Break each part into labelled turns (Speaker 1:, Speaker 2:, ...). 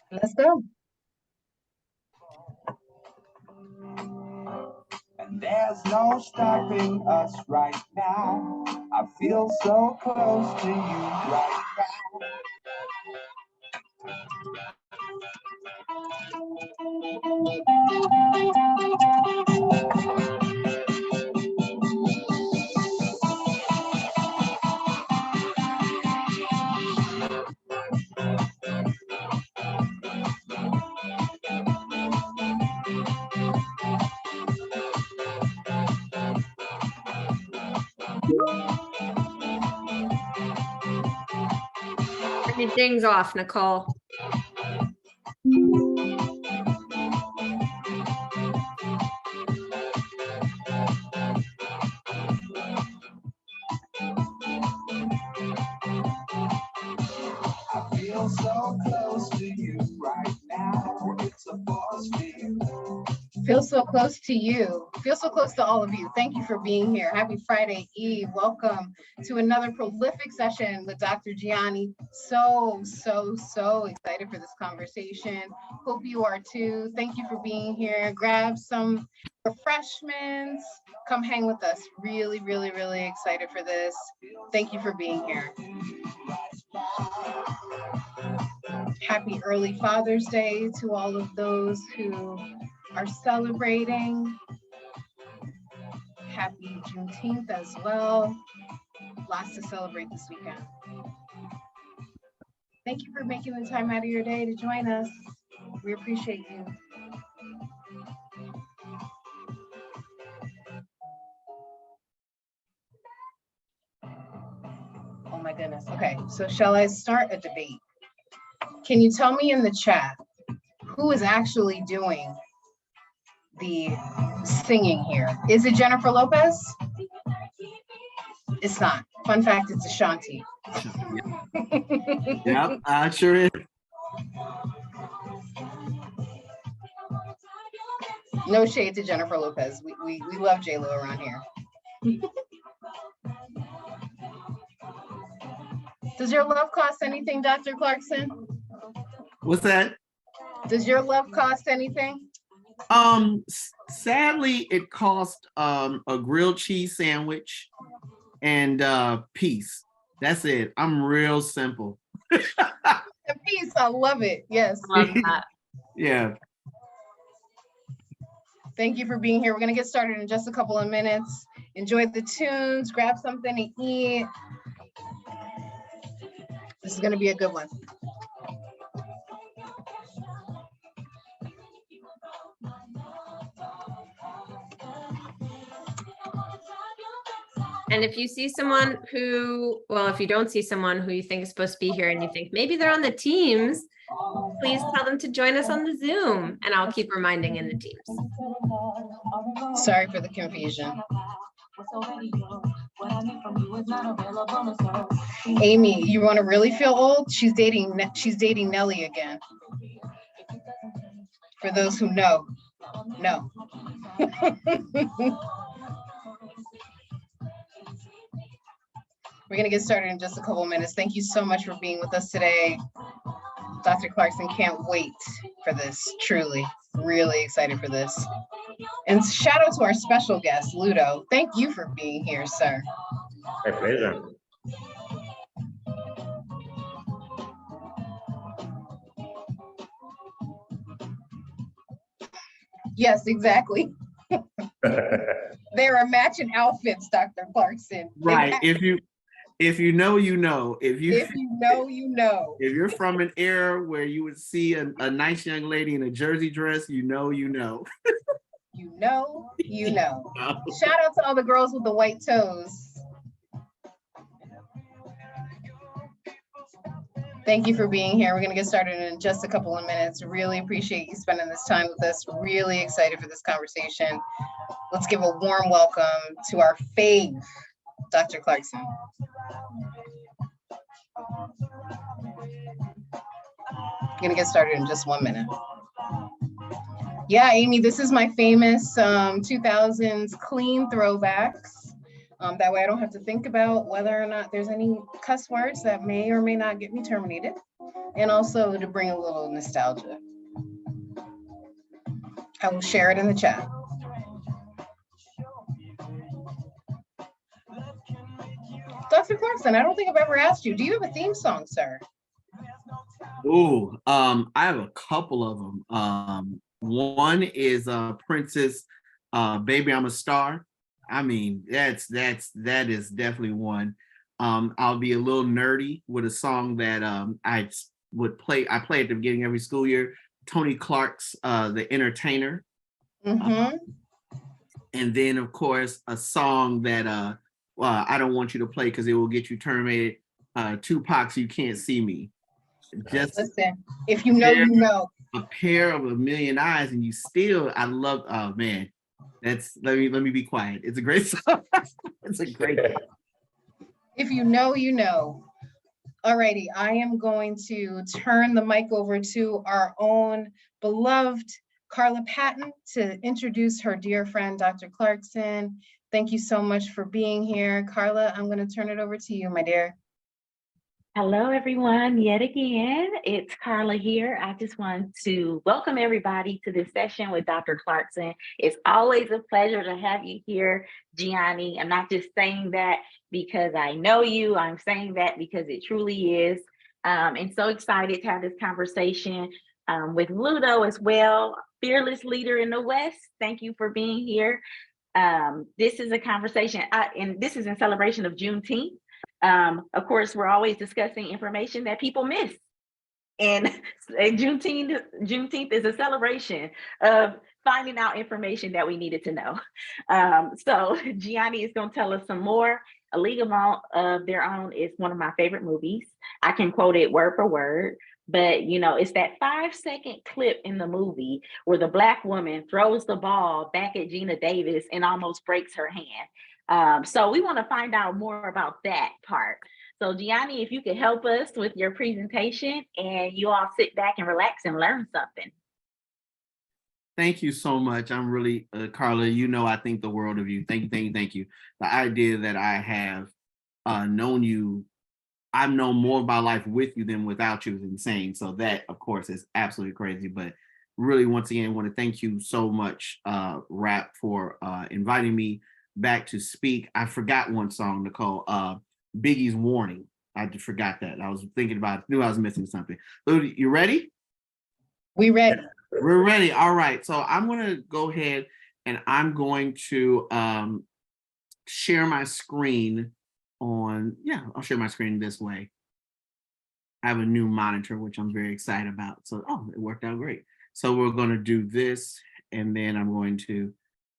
Speaker 1: Let's go.
Speaker 2: And there's no stopping us right now. I feel so close to you right
Speaker 3: Turn your dings off, Nicole.
Speaker 2: I feel so close to you right now. It's a force field.
Speaker 1: Feel so close to you. Feel so close to all of you. Thank you for being here. Happy Friday Eve. Welcome to another prolific session with Dr. Gianni. So excited for this conversation. Hope you are too. Thank you for being here. Grab some refreshments. Come hang with us. Really excited for this. Thank you for being here. Happy early Father's Day to all of those who are celebrating. Happy Juneteenth as well. Lots to celebrate this weekend. Thank you for making the time out of your day to join us. We appreciate you. Oh my goodness. Okay, so shall I start a debate? Can you tell me in the chat who is actually doing the singing here? Is it Jennifer Lopez? It's not. Fun fact, it's Ashanti.
Speaker 4: Yep, I sure is.
Speaker 1: No shade to Jennifer Lopez. We love J-Lo around here. Does your love cost anything, Dr. Clarkson?
Speaker 4: What's that?
Speaker 1: Does your love cost anything?
Speaker 4: Sadly, it cost a grilled cheese sandwich and peace. That's it. I'm real simple.
Speaker 1: The peace, I love it. Yes.
Speaker 3: Love that.
Speaker 4: Yeah.
Speaker 1: Thank you for being here. We're going to get started in just a couple of minutes. Enjoy the tunes, grab something to eat. This is going to be a good one.
Speaker 3: And if you see someone who, well, if you don't see someone who you think is supposed to be here and you think maybe they're on the Teams, please tell them to join us on the Zoom, and I'll keep reminding in the Teams.
Speaker 1: Sorry for the confusion. Amy, you want to really feel old? She's dating Nelly again. For those who know, no. We're going to get started in just a couple of minutes. Thank you so much for being with us today. Dr. Clarkson, can't wait for this, truly. Really excited for this. And shout out to our special guest, Ludo. Thank you for being here, sir.
Speaker 5: My pleasure.
Speaker 1: Yes, exactly. There are matching outfits, Dr. Clarkson.
Speaker 4: Right. If you know, you know. If you
Speaker 1: know, you know.
Speaker 4: If you're from an era where you would see a nice young lady in a jersey dress, you know, you know.
Speaker 1: You know, you know. Shout out to all the girls with the white toes. Thank you for being here. We're going to get started in just a couple of minutes. Really appreciate you spending this time with us. Really excited for this conversation. Let's give a warm welcome to our fave, Dr. Clarkson. I'm going to get started in just 1 minute. Yeah, Amy, this is my famous 2000s clean throwbacks. That way I don't have to think about whether or not there's any cuss words that may or may not get me terminated. And also to bring a little nostalgia. I will share it in the chat. Dr. Clarkson, I don't think I've ever asked you, do you have a theme song, sir?
Speaker 4: Oh, I have a couple of them. One is Princess, "Baby I'm a Star." I mean, that is definitely one. I'll be a little nerdy with a song that I play at the beginning of every school year. Tony Clark's "The Entertainer."
Speaker 1: Mm-hmm.
Speaker 4: And then of course a song that I don't want you to play because it will get you terminated. Tupac's "You Can't See Me." Just
Speaker 1: listen, if you know, you know.
Speaker 4: A pair of a million eyes, and you still, I love, oh man, that's, let me be quiet. It's a great song. It's a great song.
Speaker 1: If you know, you know. Alrighty, I am going to turn the mic over to our own beloved Carla Patton to introduce her dear friend, Dr. Clarkson. Thank you so much for being here. Carla, I'm going to turn it over to you, my dear.
Speaker 5: Hello, everyone. Yet again, it's Carla here. I just want to welcome everybody to this session with Dr. Clarkson. It's always a pleasure to have you here, Gianni. I'm not just saying that because I know you. I'm saying that because it truly is. And so excited to have this conversation with Ludo as well, fearless leader in the West. Thank you for being here. This is a conversation, and this is in celebration of Juneteenth. Of course, we're always discussing information that people miss. And Juneteenth is a celebration of finding out information that we needed to know. So Gianni is going to tell us some more. A League of Their Own is one of my favorite movies. I can quote it word for word, but you know, it's that 5-second clip in the movie where the Black woman throws the ball back at Gina Davis and almost breaks her hand. So we want to find out more about that part. So Gianni, if you could help us with your presentation, and you all sit back and relax and learn something.
Speaker 4: Thank you so much. I'm really, Carla, you know, I think the world of you. Thank you, thank you, thank you. The idea that I have known you, I've known more about life with you than without you is insane. So that, of course, is absolutely crazy. But really, once again, I want to thank you so much, Rap, for inviting me back to speak. I forgot one song, Nicole, Biggie's "Warning." I just forgot that. I was thinking about it, knew I was missing something. You ready?
Speaker 1: We ready.
Speaker 4: We're ready. All right. So I'm going to go ahead and I'm going to share my screen on, I'll share my screen this way. I have a new monitor, which I'm very excited about. So, it worked out great. So we're going to do this, and then I'm going to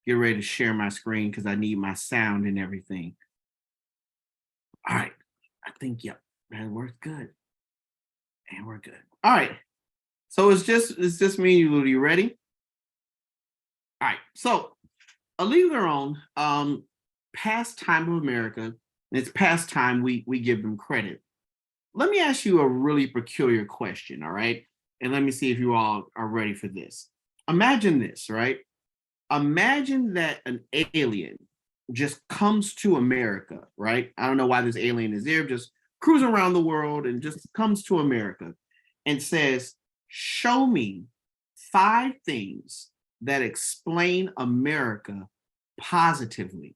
Speaker 4: get ready to share my screen because I need my sound and everything. All right. I think, yep, that works good. And we're good. All right. So it's just me and you, Lou. You ready? All right. So A League of Their Own, pastime of America, and it's pastime we give them credit. Let me ask you a really peculiar question, all right? And let me see if you all are ready for this. Imagine this, right? Imagine that an alien just comes to America, right? I don't know why this alien is there, just cruising around the world and just comes to America and says, show me 5 things that explain America positively.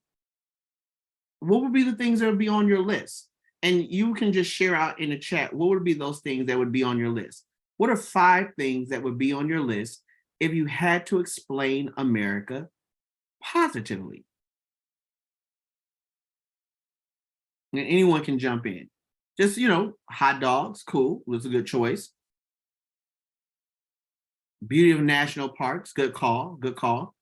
Speaker 4: What would be the things that would be on your list? And you can just share out in the chat, what would be those things that would be on your list? What are 5 things that would be on your list if you had to explain America positively? And anyone can jump in. Just, hot dogs, cool, was a good choice. Beauty of national parks, good call, good call.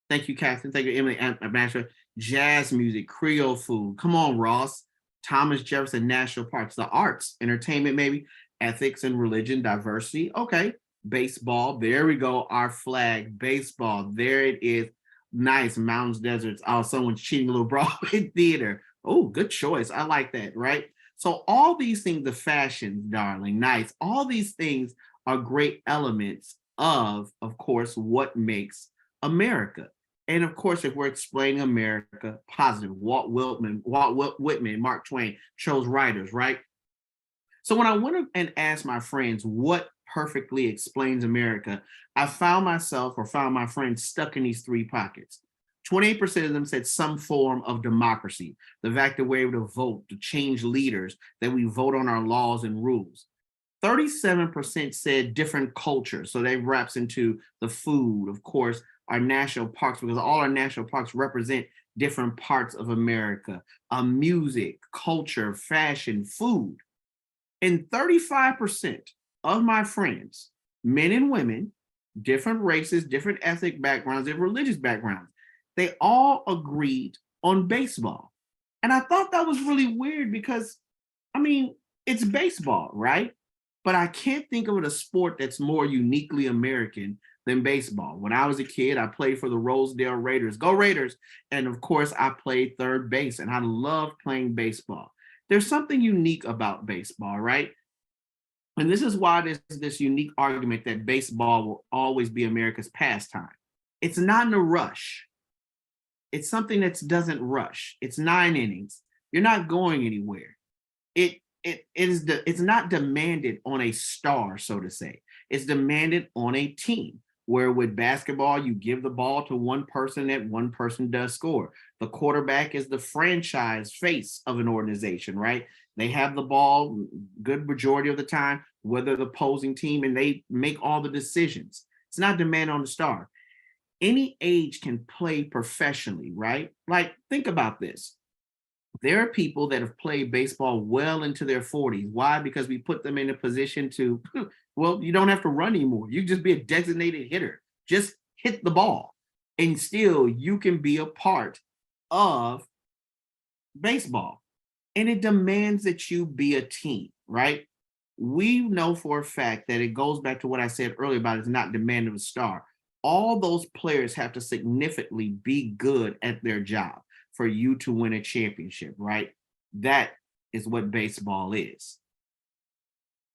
Speaker 4: Thank you, Catherine. Thank you, Emily. Jazz music, Creole food. Come on, Ross. Thomas Jefferson National Parks. The arts, entertainment, maybe. Ethics and religion, diversity. Okay. Baseball. There we go. Our flag. Baseball. There it is. Nice. Mountains, deserts. Oh, someone's cheating a little Broadway theater. Oh, good choice. I like that, right? So all these things, the fashion, darling, nice. All these things are great elements of course, what makes America. And of course, if we're explaining America, positive. Whitman, Mark Twain chose writers, right? So when I went and asked my friends what perfectly explains America, I found my friends stuck in these three pockets. 28% of them said some form of democracy, the fact that we're able to vote, to change leaders, that we vote on our laws and rules. 37% said different cultures. So that wraps into the food, of course, our national parks, because all our national parks represent different parts of America, music, culture, fashion, food. And 35% of my friends, men and women, different races, different ethnic backgrounds, and religious backgrounds, they all agreed on baseball. And I thought that was really weird because, I mean, it's baseball, right? But I can't think of a sport that's more uniquely American than baseball. When I was a kid, I played for the Rosedale Raiders. Go Raiders! And of course, I played third base, and I loved playing baseball. There's something unique about baseball, right? And this is why there's this unique argument that baseball will always be America's pastime. It's not in a rush. It's something that doesn't rush. It's 9 innings. You're not going anywhere. It's not demanded on a star, so to say. It's demanded on a team, where with basketball, you give the ball to one person, that one person does score. The quarterback is the franchise face of an organization, right? They have the ball good majority of the time, whether the opposing team, and they make all the decisions. It's not demand on the star. Any age can play professionally, right? Like, think about this. There are people that have played baseball well into their 40s. Why? Because we put them in a position to, well, you don't have to run anymore. You just be a designated hitter. Just hit the ball. And still, you can be a part of baseball. And it demands that you be a team, right? We know for a fact that it goes back to what I said earlier about it's not demand of a star. All those players have to significantly be good at their job for you to win a championship, right? That is what baseball is.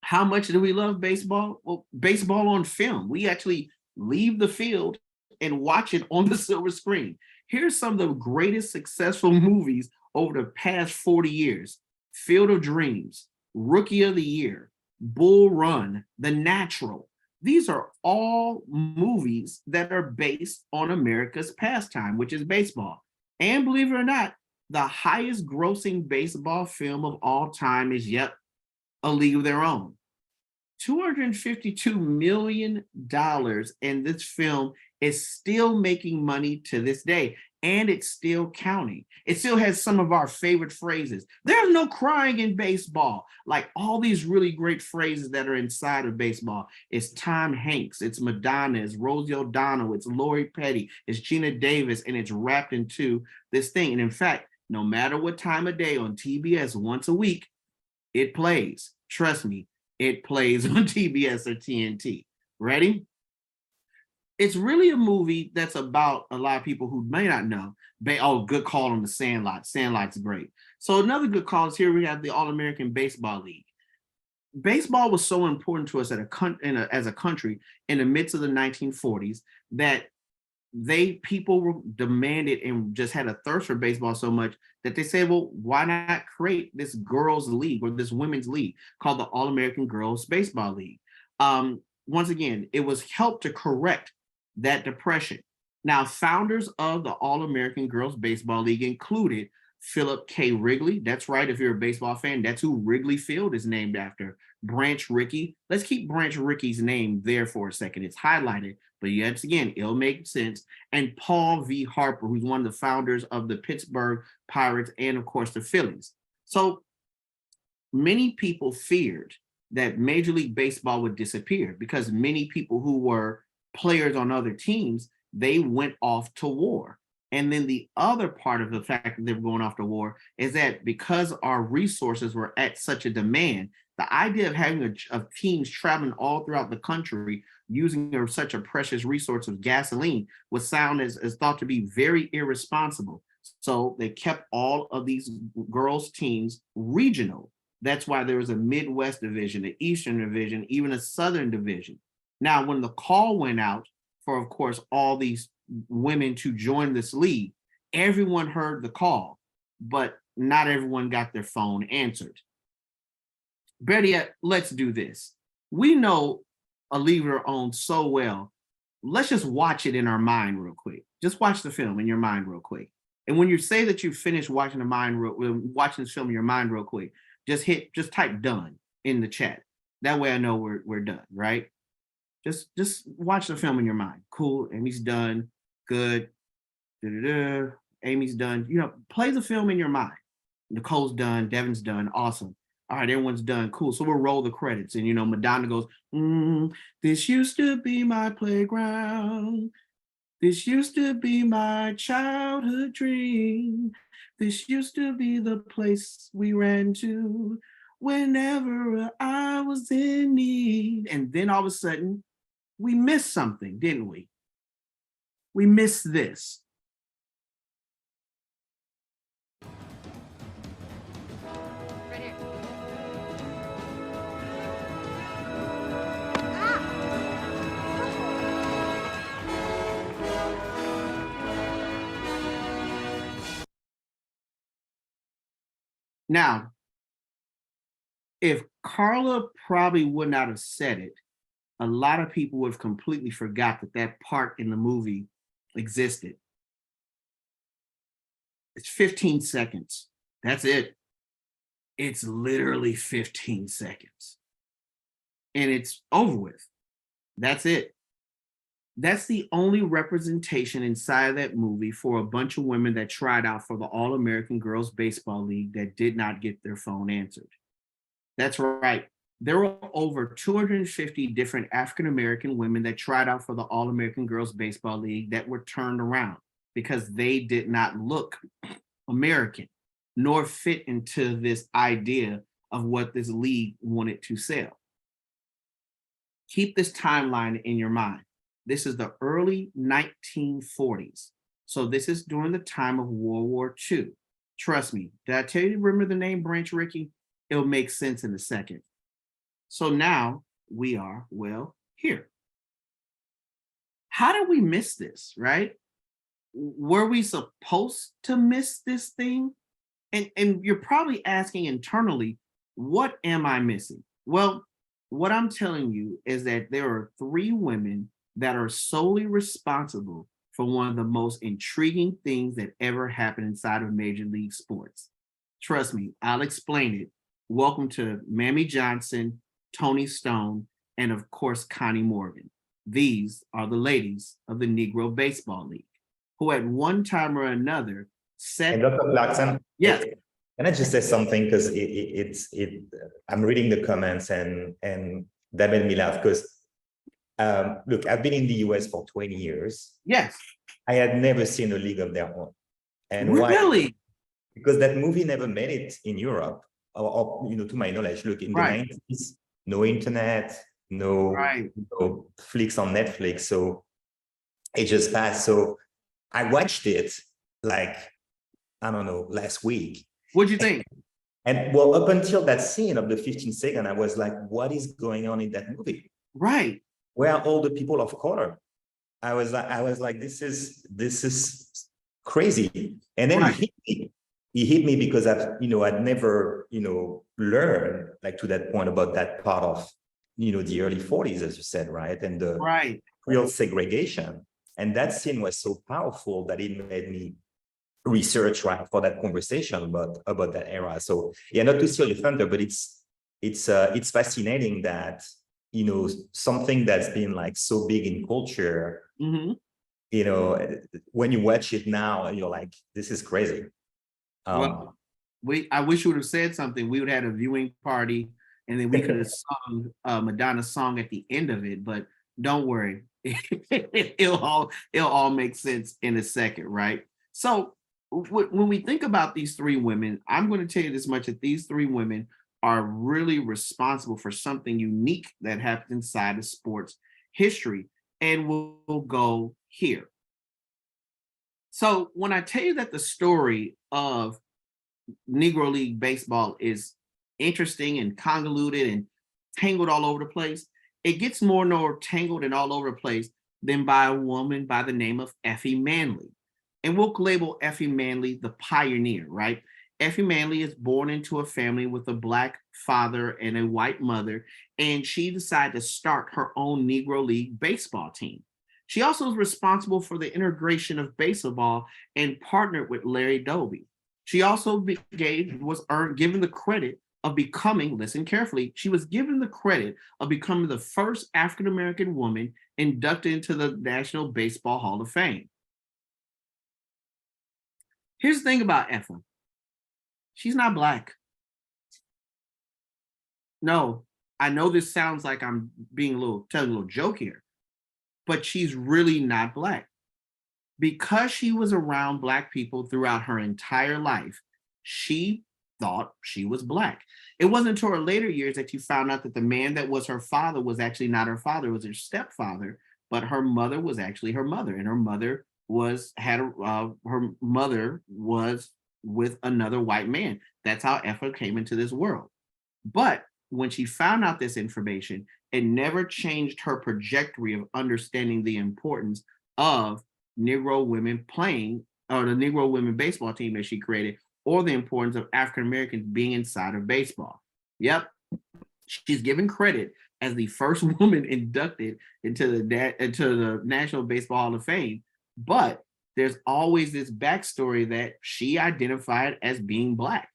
Speaker 4: How much do we love baseball? Well, baseball on film. We actually leave the field and watch it on the silver screen. Here's some of the greatest successful movies over the past 40 years. Field of Dreams, Rookie of the Year, Bull Run, The Natural. These are all movies that are based on America's pastime, which is baseball. And believe it or not, the highest grossing baseball film of all time is, yep, A League of Their Own. $252 million, and this film is still making money to this day, and it's still counting. It still has some of our favorite phrases. There's no crying in baseball. Like all these really great phrases that are inside of baseball. It's Tom Hanks, it's Madonna, it's Rosie O'Donnell, it's Lori Petty, it's Gina Davis, and it's wrapped into this thing. And in fact, no matter what time of day on TBS once a week, it plays. Trust me, it plays on TBS or TNT. Ready? It's really a movie that's about a lot of people who may not know. Oh, good call on The Sandlot. Sandlot's great. So another good call is here we have the All-American Baseball League. Baseball was so important to us as a country in the midst of the 1940s that people demanded and just had a thirst for baseball so much that they said, well, why not create this girls' league or this women's league called the All-American Girls Baseball League? Once again, it was helped to correct that depression. Now, founders of the All-American Girls Baseball League included Philip K. Wrigley. That's right, if you're a baseball fan, that's who Wrigley Field is named after. Branch Rickey. Let's keep Branch Rickey's name there for a second. It's highlighted, but yet again, it'll make sense. And Paul V. Harper, who's one of the founders of the Pittsburgh Pirates and, of course, the Phillies. So many people feared that Major League Baseball would disappear because many people who were players on other teams, they went off to war. And then the other part of the fact that they were going off to war is that because our resources were at such a demand, the idea of having teams traveling all throughout the country using such a precious resource of gasoline was sound as thought to be very irresponsible. So they kept all of these girls' teams regional. That's why there was a Midwest division, an Eastern division, even a Southern division. Now, when the call went out for, of course, all these women to join this league. Everyone heard the call, but not everyone got their phone answered. Better yet, let's do this. We know a league we're on so well. Let's just watch it in our mind real quick. Just watch the film in your mind real quick. And when you say that you finished watching watching this film in your mind real quick, just type done in the chat. That way I know we're done, right? Just watch the film in your mind. Cool, Amy's done. Good. Da-da-da. Amy's done. Play the film in your mind. Nicole's done. Devin's done. Awesome. All right, everyone's done. Cool. So we'll roll the credits. And, Madonna goes, this used to be my playground. This used to be my childhood dream. This used to be the place we ran to whenever I was in need. And then all of a sudden, we missed something, didn't we? We missed this. Now, if Carla probably would not have said it, a lot of people would have completely forgot that part in the movie existed. It's 15 seconds. That's it. It's literally 15 seconds. And it's over with. That's it. That's the only representation inside of that movie for a bunch of women that tried out for the All-American Girls Baseball League that did not get their phone answered. That's right. There were over 250 different African-American women that tried out for the All-American Girls Baseball League that were turned around because they did not look American nor fit into this idea of what this league wanted to sell. Keep this timeline in your mind. This is the early 1940s. So this is during the time of World War II. Trust me, did I tell you to remember the name Branch Rickey? It'll make sense in a second. So now we are, here. How did we miss this, right? Were we supposed to miss this thing? And you're probably asking internally, what am I missing? Well, what I'm telling you is that there are 3 women that are solely responsible for one of the most intriguing things that ever happened inside of Major League Sports. Trust me, I'll explain it. Welcome to Mamie Johnson, Tony Stone, and of course, Connie Morgan. These are the ladies of the Negro Baseball League, who at one time or another said—
Speaker 6: And Dr. Clarkson,
Speaker 4: yes.
Speaker 6: Can I just say something? Because I'm reading the comments and that made me laugh because look, I've been in the US for 20 years.
Speaker 4: Yes.
Speaker 6: I had never seen a league of their own. And
Speaker 4: really?
Speaker 6: Why? Because that movie never made it in Europe, or to my knowledge. Look, in the 90s, no internet, no flicks on Netflix. So it just passed. So I watched it last week.
Speaker 4: What'd you think?
Speaker 6: And well, up until that scene of the 15 second, I was like, what is going on in that movie?
Speaker 4: Right.
Speaker 6: Where are all the people of color? I was like, this is crazy. And then he hit me because I'd never, learned to that point about that part of, the early 40s, as you said, right? And the real segregation. And that scene was so powerful that it made me research for that conversation about that era. So yeah, not to steal your thunder, but it's fascinating that something that's been so big in culture, when you watch it now, you're like, this is crazy.
Speaker 4: Well, I wish you would have said something. We would have had a viewing party, and then we could have sung Madonna's song at the end of it. But don't worry, it'll all make sense in a second, right? So when we think about these 3 women, I'm going to tell you this much: that these 3 women are really responsible for something unique that happened inside of sports history, and we'll go here. So when I tell you that the story of Negro League baseball is interesting and convoluted and tangled all over the place, it gets more and more tangled and all over the place then by a woman by the name of Effie Manley. And we'll label Effie Manley the pioneer, right? Effie Manley is born into a family with a Black father and a white mother, and she decided to start her own Negro League baseball team. She also is responsible for the integration of baseball and partnered with Larry Doby. She also given the credit of becoming, listen carefully, she was given the credit of becoming the first African-American woman inducted into the National Baseball Hall of Fame. Here's the thing about Effa. She's not Black. No, I know this sounds like I'm being telling a little joke here, but she's really not Black. Because she was around Black people throughout her entire life, she thought she was Black. It wasn't until her later years that you found out that the man that was her father was actually not her father, it was her stepfather, but her mother was actually her mother, and her mother was with another white man. That's how Effa came into this world. But when she found out this information, it never changed her trajectory of understanding the importance of Negro women playing, or the Negro women baseball team that she created, or the importance of African Americans being inside of baseball. Yep, she's given credit as the first woman inducted into the National Baseball Hall of Fame, but there's always this backstory that she identified as being Black.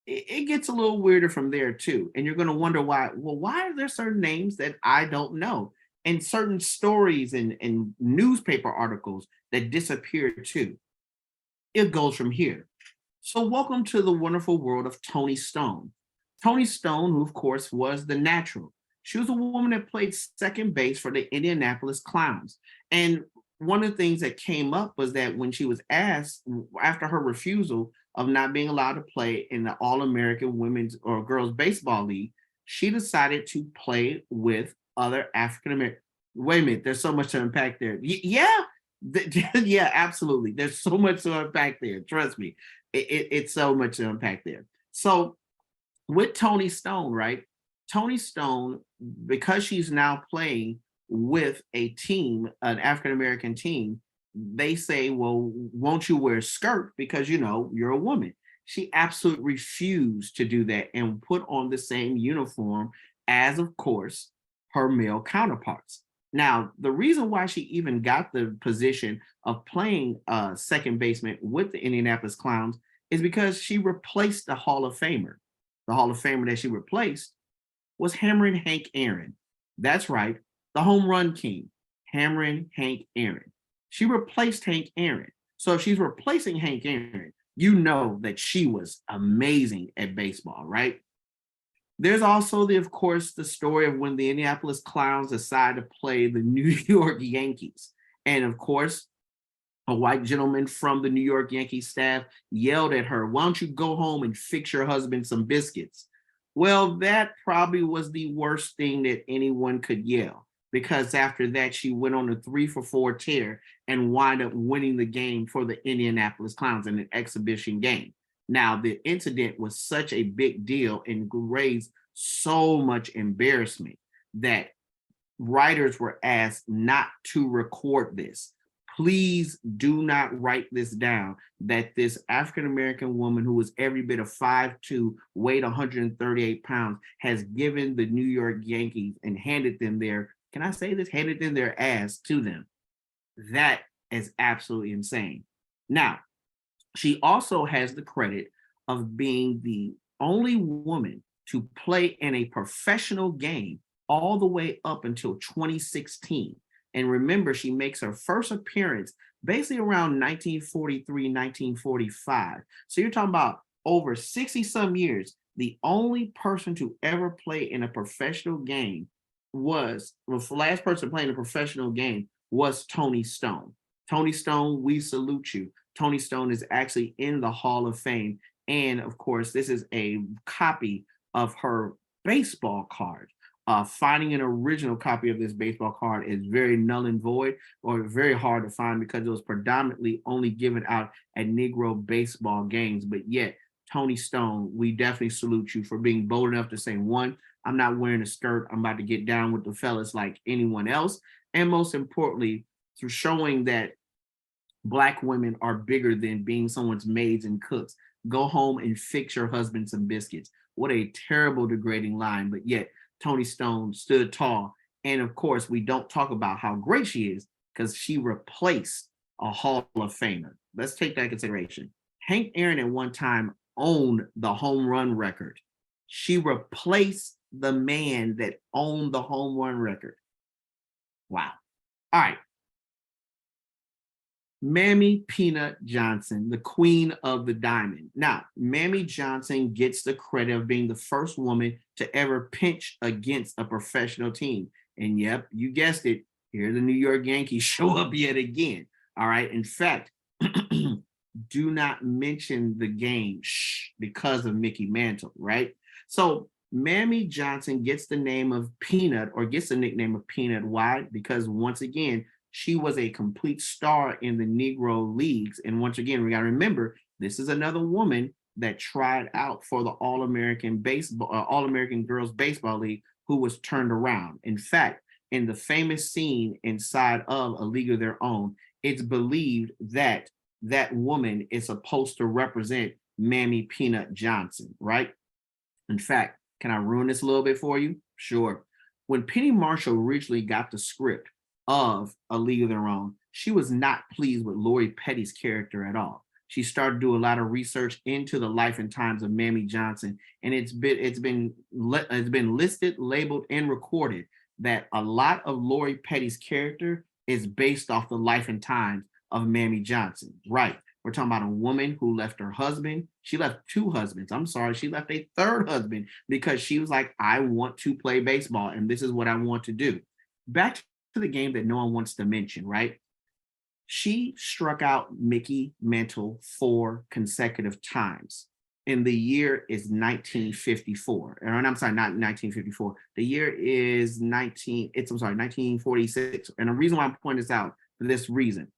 Speaker 4: It gets a little weirder from there too, and you're going to wonder why. Well, why are there certain names that I don't know, and certain stories and newspaper articles that disappear too? It goes from here. So welcome to the wonderful world of Toni Stone. Toni Stone, who of course was the natural. She was a woman that played second base for the Indianapolis Clowns. And one of the things that came up was that when she was asked, after her refusal of not being allowed to play in the All-American Women's or Girls Baseball League, she decided to play with other African-American. Wait a minute, there's so much to unpack there. Yeah, absolutely. There's so much to unpack there. Trust me, it's so much to unpack there. So with Toni Stone, right? Toni Stone, because she's now playing with a team, an African-American team, they say, well, won't you wear a skirt because, you're a woman? She absolutely refused to do that and put on the same uniform as, of course, her male counterparts. Now, the reason why she even got the position of playing second baseman with the Indianapolis Clowns is because she replaced the Hall of Famer. The Hall of Famer that she replaced was Hammering Hank Aaron. That's right, the home run king, Hammering Hank Aaron. She replaced Hank Aaron. So if she's replacing Hank Aaron, you know that she was amazing at baseball, right? There's also, of course, the story of when the Indianapolis Clowns decided to play the New York Yankees. And of course, a white gentleman from the New York Yankees staff yelled at her, why don't you go home and fix your husband some biscuits? Well, that probably was the worst thing that anyone could yell, because after that, she went on a 3-for-4 tear and wound up winning the game for the Indianapolis Clowns in an exhibition game. Now, the incident was such a big deal and raised so much embarrassment that writers were asked not to record this. Please do not write this down, that this African-American woman who was every bit of 5'2", weighed 138 pounds, has given the New York Yankees and handed them handed them their ass to them. That is absolutely insane. Now, she also has the credit of being the only woman to play in a professional game all the way up until 2016. And remember, she makes her first appearance basically around 1943, 1945. So you're talking about over 60 some years, the only person to ever play in a professional game the last person playing a professional game was Toni Stone. Toni Stone, we salute you. Toni Stone is actually in the Hall of Fame. And of course, this is a copy of her baseball card. Finding an original copy of this baseball card is very null and void, or very hard to find, because it was predominantly only given out at Negro baseball games. But yet, Toni Stone, we definitely salute you for being bold enough to say, one, I'm not wearing a skirt, I'm about to get down with the fellas like anyone else. and most importantly, through showing that Black women are bigger than being someone's maids and cooks. Go home and fix your husband some biscuits. What a terrible, degrading line, but yet Toni Stone stood tall. And of course, we don't talk about how great she is because she replaced a Hall of Famer. Let's take that into consideration. Hank Aaron at one time owned the home run record. She replaced the man that owned the home run record. Wow. All right. Mammy Peanut Johnson, the queen of the diamond. Now, Mammy Johnson gets the credit of being the first woman to ever pinch against a professional team. And yep, you guessed it. Here the New York Yankees show up yet again. All right. In fact, do not mention the game because of Mickey Mantle, right? So Mammy Johnson gets the name of Peanut, or gets the nickname of Peanut. Why? Because once again, she was a complete star in the Negro Leagues. And once again, we got to remember, this is another woman that tried out for the All-American Girls Baseball League, who was turned around. In fact, in the famous scene inside of A League of Their Own, it's believed that that woman is supposed to represent Mammy Peanut Johnson, right? In fact, can I ruin this a little bit for you? Sure. When Penny Marshall originally got the script of A League of Their Own, she was not pleased with Lori Petty's character at all. She started to do a lot of research into the life and times of Mammy Johnson, and it's been listed, labeled, and recorded that a lot of Lori Petty's character is based off the life and times of Mammy Johnson. Right. We're talking about a woman who left her husband. She left two husbands. I'm sorry. She left a third husband because she was like, I want to play baseball and this is what I want to do. Back to the game that no one wants to mention, right? She struck out Mickey Mantle 4 consecutive times. And the year is 1954. Or I'm sorry, not 1954. The year is 1946. And the reason why I'm pointing this out for this reason,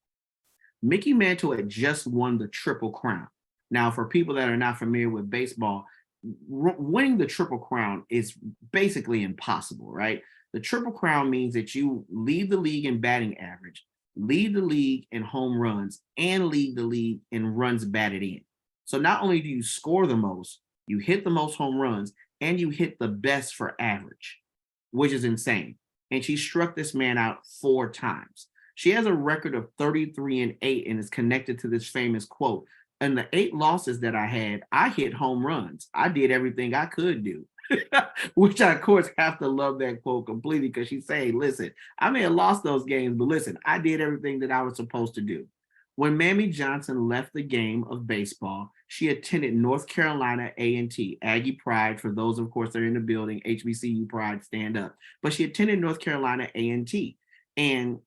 Speaker 4: Mickey Mantle had just won the Triple Crown. Now, for people that are not familiar with baseball, winning the Triple Crown is basically impossible, right? The Triple Crown means that you lead the league in batting average, lead the league in home runs, and lead the league in runs batted in. So not only do you score the most, you hit the most home runs, and you hit the best for average, which is insane. And she struck this man out 4 times. She has a record of 33-8 and is connected to this famous quote. And the 8 losses that I had, I hit home runs. I did everything I could do, which I, of course, have to love that quote completely because she's saying, listen, I may have lost those games, but listen, I did everything that I was supposed to do. When Mammy Johnson left the game of baseball, she attended North Carolina A&T, Aggie Pride. For those, of course, that are in the building, HBCU Pride, stand up. But she attended North Carolina A&T, and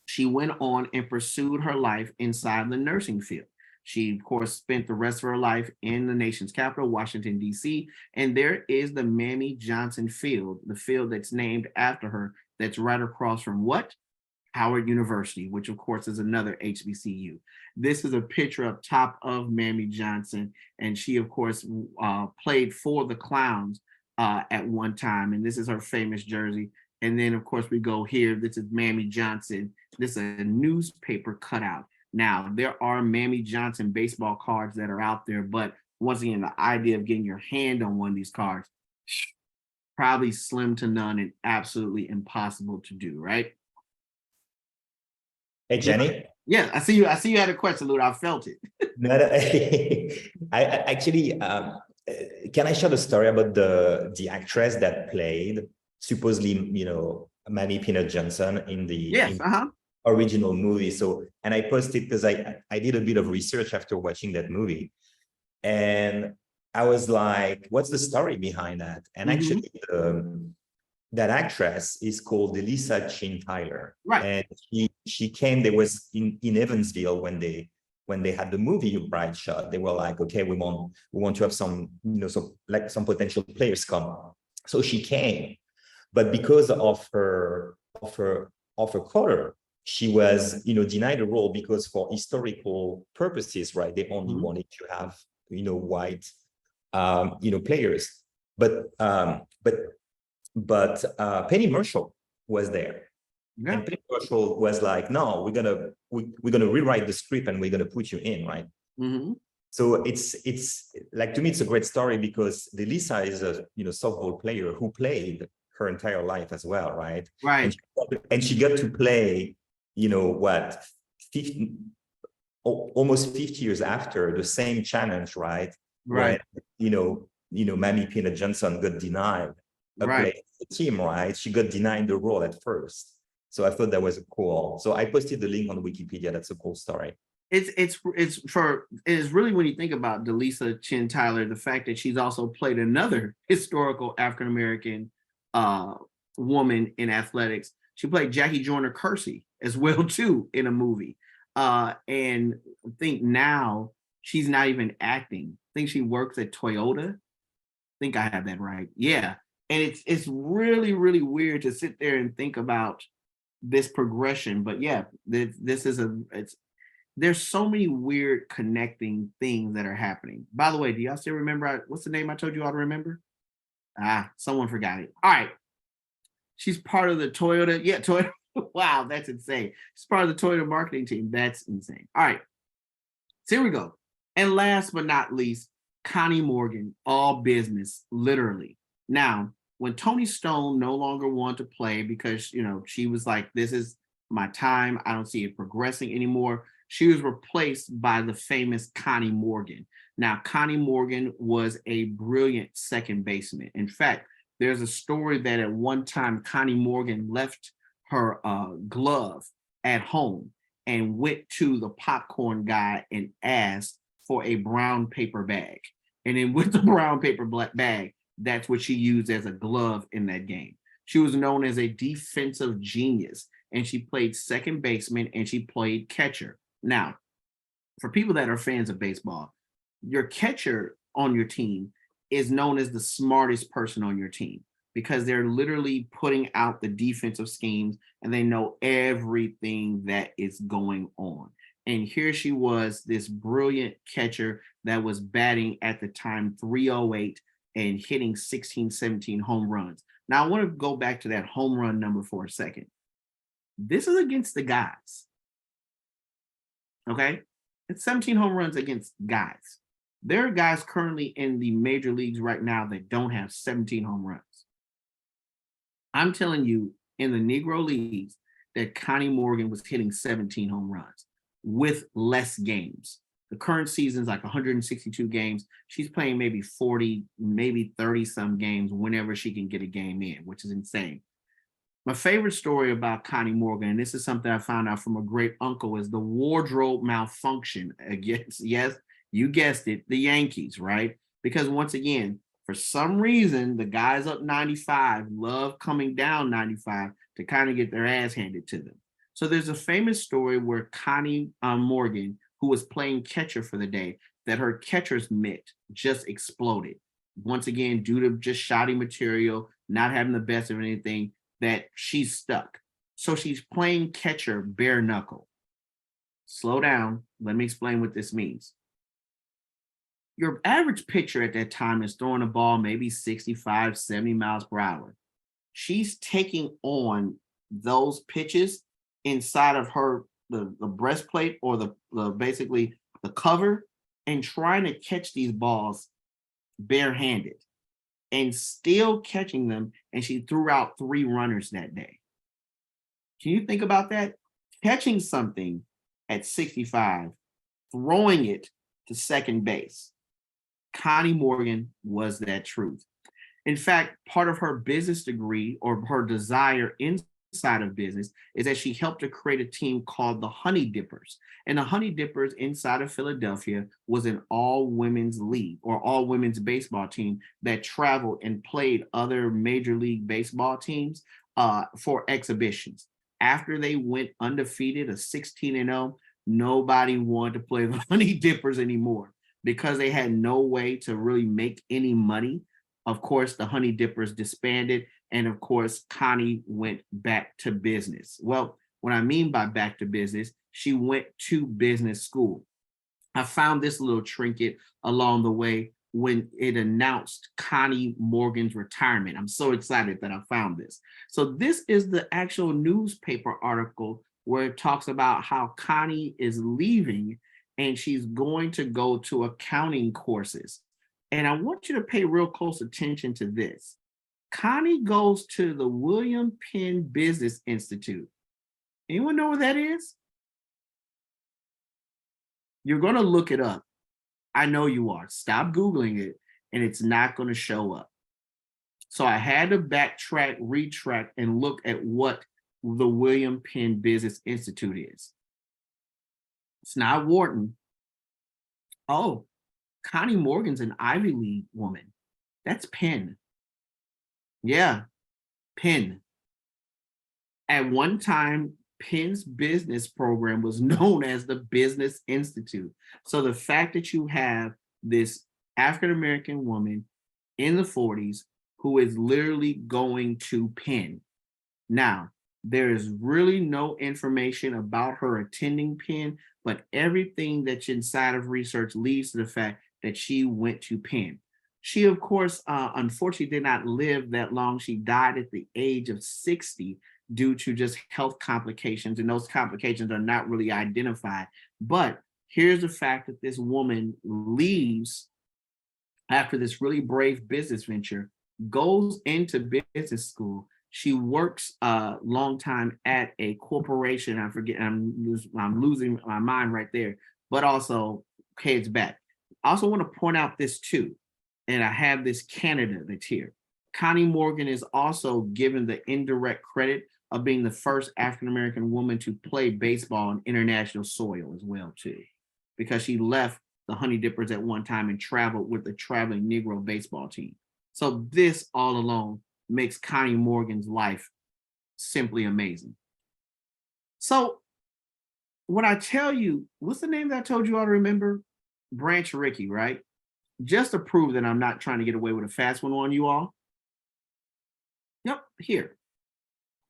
Speaker 4: she went on and pursued her life inside the nursing field. She, of course, spent the rest of her life in the nation's capital, Washington, D.C., and there is the Mammy Johnson Field, the field that's named after her, that's right across from what? Howard University, which, of course, is another HBCU. This is a picture up top of Mammy Johnson, and she, of course, played for the Clowns at one time, and this is her famous jersey. And then, of course, we go here. This is Mammy Johnson. This is a newspaper cutout. Now, there are Mammy Johnson baseball cards that are out there, but once again, the idea of getting your hand on one of these cards, probably slim to none and absolutely impossible to do, right?
Speaker 6: Hey, Jenny.
Speaker 4: Yeah, I see you had a question, Lou. I felt it.
Speaker 6: No, I actually, can I share the story about the actress that played supposedly, Mammy Peanut Johnson in the original movie? So, and I posted because I did a bit of research after watching that movie, and I was like, what's the story behind that? And actually, that actress is called Elisa Chin Tyler, right? And she came. There was in Evansville when they had the movie Bride Shot. They were like, okay, we want to have some some potential players come. So she came, but because of her color, she was denied a role because for historical purposes, right? They only wanted to have white players, but Penny Marshall was there,
Speaker 4: Yeah.
Speaker 6: And Penny Marshall was like, no, we're gonna rewrite the script and we're gonna put you in, right?
Speaker 4: Mm-hmm.
Speaker 6: So it's like, to me, it's a great story because Delisa is a softball player who played her entire life as well, right?
Speaker 4: Right.
Speaker 6: And she got to play, what, 50, almost 50 years after the same challenge, right?
Speaker 4: Right.
Speaker 6: When Mamie Peanut Johnson got denied a
Speaker 4: Right.
Speaker 6: place on the team, right? She got denied the role at first. So I thought that was cool. So I posted the link on Wikipedia. That's a cool story.
Speaker 4: It's really, when you think about Delisa Chin Tyler, the fact that she's also played another historical African-American woman in athletics. She played Jackie Joyner Kersey as well too in a movie. And I think now she's not even acting. I think she works at Toyota. I think I have that right. Yeah. And it's really, really weird to sit there and think about this progression. But yeah, this is there's so many weird connecting things that are happening. By the way, do y'all still remember what's the name I told you all to remember? Someone forgot it. All right. She's part of the Toyota. Yeah, Toyota. Wow, that's insane. She's part of the Toyota marketing team. That's insane. All right. So here we go. And last but not least, Connie Morgan, all business, literally. Now, when Toni Stone no longer wanted to play because, she was like, this is my time. I don't see it progressing anymore. She was replaced by the famous Connie Morgan. Now, Connie Morgan was a brilliant second baseman. In fact, there's a story that at one time Connie Morgan left her glove at home and went to the popcorn guy and asked for a brown paper bag. And then with the brown paper bag, that's what she used as a glove in that game. She was known as a defensive genius, and she played second baseman and she played catcher. Now, for people that are fans of baseball, your catcher on your team is known as the smartest person on your team because they're literally putting out the defensive schemes and they know everything that is going on. And here she was, this brilliant catcher that was batting at the time 308 and hitting 16, 17 home runs. Now, I want to go back to that home run number for a second. This is against the guys. Okay? It's 17 home runs against guys. There are guys currently in the major leagues right now that don't have 17 home runs. I'm telling you, in the Negro leagues, that Connie Morgan was hitting 17 home runs with less games. The current season's like 162 games. She's playing maybe 40, maybe 30 some games whenever she can get a game in, which is insane. My favorite story about Connie Morgan, and this is something I found out from a great uncle, is the wardrobe malfunction against, yes, you guessed it, the Yankees, right? Because once again, for some reason, the guys up 95 love coming down 95 to kind of get their ass handed to them. So there's a famous story where Connie Morgan, who was playing catcher for the day, that her catcher's mitt just exploded. Once again, due to just shoddy material, not having the best of anything, that she's stuck. So she's playing catcher bare knuckle. Slow down. Let me explain what this means. Your average pitcher at that time is throwing a ball maybe 65, 70 miles per hour. She's taking on those pitches inside of her, the breastplate or the basically the cover, and trying to catch these balls barehanded and still catching them. And she threw out 3 runners that day. Can you think about that? Catching something at 65, throwing it to second base. Connie Morgan was that truth. In fact, part of her business degree or her desire inside of business is that she helped to create a team called the Honey Dippers. And the Honey Dippers inside of Philadelphia was an all-women's league or all-women's baseball team that traveled and played other Major League Baseball teams for exhibitions. After they went undefeated, a 16-0, nobody wanted to play the Honey Dippers anymore because they had no way to really make any money. Of course, the Honey Dippers disbanded, and of course, Connie went back to business. Well, what I mean by back to business, she went to business school. I found this little trinket along the way. when it announced Connie Morgan's retirement. I'm so excited that I found this. So this is the actual newspaper article where it talks about how Connie is leaving and she's going to go to accounting courses. And I want you to pay real close attention to this. Connie goes to the William Penn Business Institute. Anyone know what that is? You're going to look it up. I know you are. Stop Googling it, and it's not going to show up. So I had to backtrack, retract, and look at what the William Penn Business Institute is. It's not Wharton. Oh, Connie Morgan's an Ivy League woman. That's Penn. Yeah, Penn. At one time, Penn's business program was known as the Business Institute. So the fact that you have this African-American woman in the 40s who is literally going to Penn. Now, there is really no information about her attending Penn, but everything that's inside of research leads to the fact that she went to Penn. She, of course, unfortunately did not live that long. She died at the age of 60 due to just health complications, and those complications are not really identified. But here's the fact that this woman leaves after this really brave business venture, goes into business school. She works a long time at a corporation. I forget, I'm losing my mind right there, but also heads back. I also want to point out this too, and I have this candidate that's here. Connie Morgan is also given the indirect credit of being the first African-American woman to play baseball on international soil as well too, because she left the Honey Dippers at one time and traveled with the traveling Negro baseball team. So this all alone makes Connie Morgan's life simply amazing. So when I tell you, what's the name that I told you all to remember? Branch Rickey, right? Just to prove that I'm not trying to get away with a fast one on you all. Yep, here.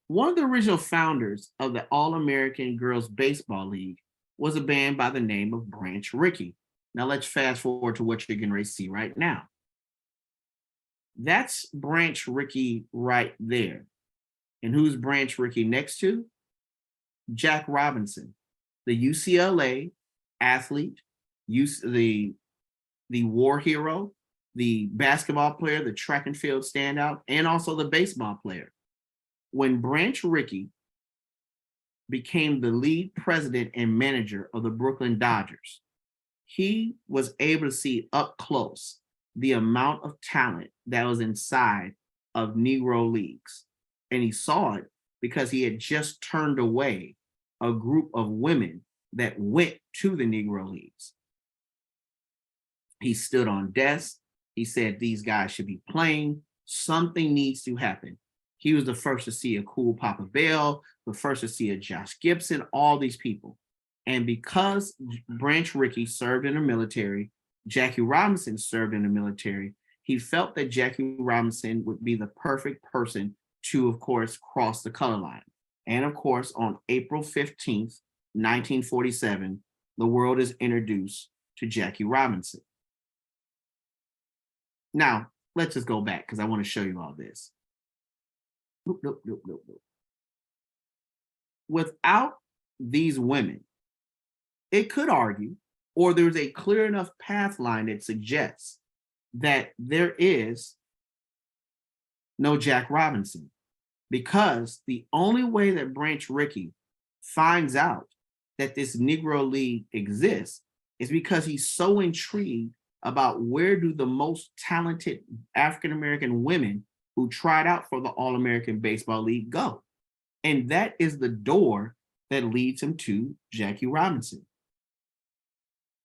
Speaker 4: One of the original founders of the All-American Girls Baseball League was a band by the name of Branch Rickey. Now let's fast forward to what you're getting ready to see right now. That's Branch Rickey right there. And who's Branch Rickey next to? Jack Robinson, the UCLA athlete, the war hero, the basketball player, the track and field standout, and also the baseball player. When Branch Rickey became the lead president and manager of the Brooklyn Dodgers, he was able to see up close the amount of talent that was inside of Negro leagues. And he saw it because he had just turned away a group of women that went to the Negro leagues. He stood on desks. He said, these guys should be playing. Something needs to happen. He was the first to see a cool Papa Bell, the first to see a Josh Gibson, all these people. And because Branch Rickey served in the military, Jackie Robinson served in the military, he felt that Jackie Robinson would be the perfect person to, of course, cross the color line. And of course, on April 15th, 1947, the world is introduced to Jackie Robinson. Now, let's just go back because I want to show you all this. Without these women, it could argue, or there's a clear enough path line that suggests that there is no Jack Robinson, because the only way that Branch Rickey finds out that this Negro League exists is because he's so intrigued about where do the most talented African-American women who tried out for the All-American Baseball League go. And that is the door that leads him to Jackie Robinson,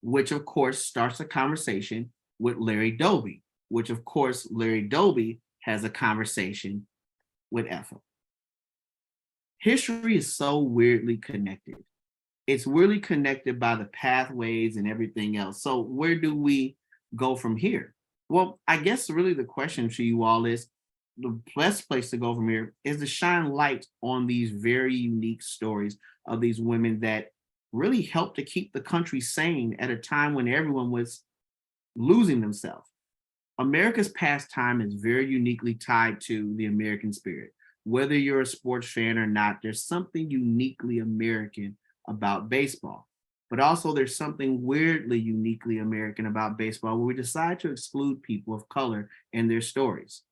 Speaker 4: which of course starts a conversation with Larry Doby, which of course Larry Doby has a conversation with Ethel. History is so weirdly connected. It's weirdly connected by the pathways and everything else. So where do we go from here? Well, I guess really the question to you all is, the best place to go from here is to shine light on these very unique stories of these women that really helped to keep the country sane at a time when everyone was losing themselves. America's pastime is very uniquely tied to the American spirit. Whether you're a sports fan or not, there's something uniquely American about baseball. But also, there's something weirdly uniquely American about baseball where we decide to exclude people of color and their stories.